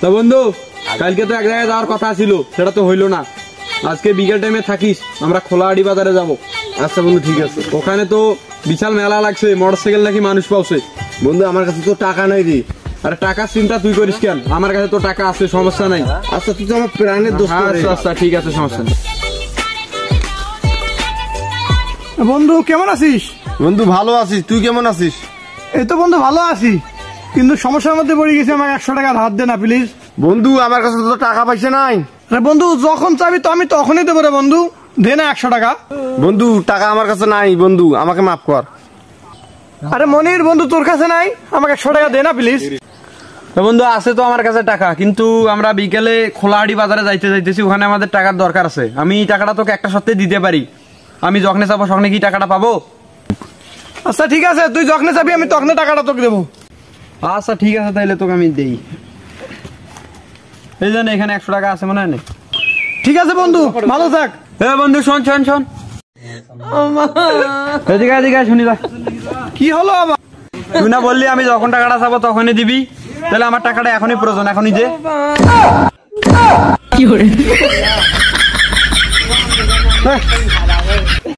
তো বন্ধু কালকে তো এক জায়গায় যাওয়ার কথা ছিল, সেটা তো হইলো না। আজকে বিকেল টাইমে থাকিস, আমরা খোলাহাটি বাজারে যাব। আচ্ছা বন্ধু ঠিক আছে। ওখানে তো বিশাল মেলা লাগছে, মোটরসাইকেল নাকি মানুষ পাওছে। বন্ধু আমার কাছে তো টাকা নাই রে। আরে টাকার চিন্তা তুই করিস কেন, আমার কাছে তো টাকা আছে, সমস্যা নাই। আচ্ছা তুই তো আমার প্রাণের দোস্ত রে। আচ্ছা ঠিক আছে, সমস্যা নেই। বন্ধু কেমন আছিস? বন্ধু ভালো আছিস, তুই কেমন আছিস? এই তো বন্ধু ভালো আছি, কিন্তু সমস্যার মধ্যে পড়ে গেছি। আমাকে 100 টাকা ধার দে না প্লিজ। বন্ধু আমার কাছে তো টাকা পয়সা নাই। আরে বন্ধু যখন চাবি তো আমি তখনই দেবো রে বন্ধু, দে না 100 টাকা। বন্ধু টাকা আমার কাছে নাই, বন্ধু আমাকে মাফ কর। আরে মনির বন্ধু তোর কাছে নাই, আমাকে 100 টাকা দে না প্লিজ। তো বন্ধু আছে তো আমার কাছে টাকা, কিন্তু আমরা বিকেলে খোলাহাটি বাজারে যাইতেছি, ওখানে আমাদের টাকার দরকার আছে। আমি টাকাটা তোকে একটা সপ্তাহে দিতে পারি। আমি যখন চাবো সখনে কি টাকাটা পাবো? আচ্ছা ঠিক আছে, তুই যখন চাবি আমি তখন টাকাটা তোকে দেবো। আচ্ছা ঠিক আছে, তাইলে তোকে আমি দেই। এই জানে এখানে 100 টাকা আছে মনে হয় না? ঠিক আছে বন্ধু, ভালো থাক। বন্ধু শোন, এদিকে এদিকে শুনি যা। কি হলো আবার? তুই না বললি আমি যখন টাকাটা চাবো তখনই দিবি? তাহলে আমার টাকাটা এখনই প্রয়োজন, এখনই দে। কি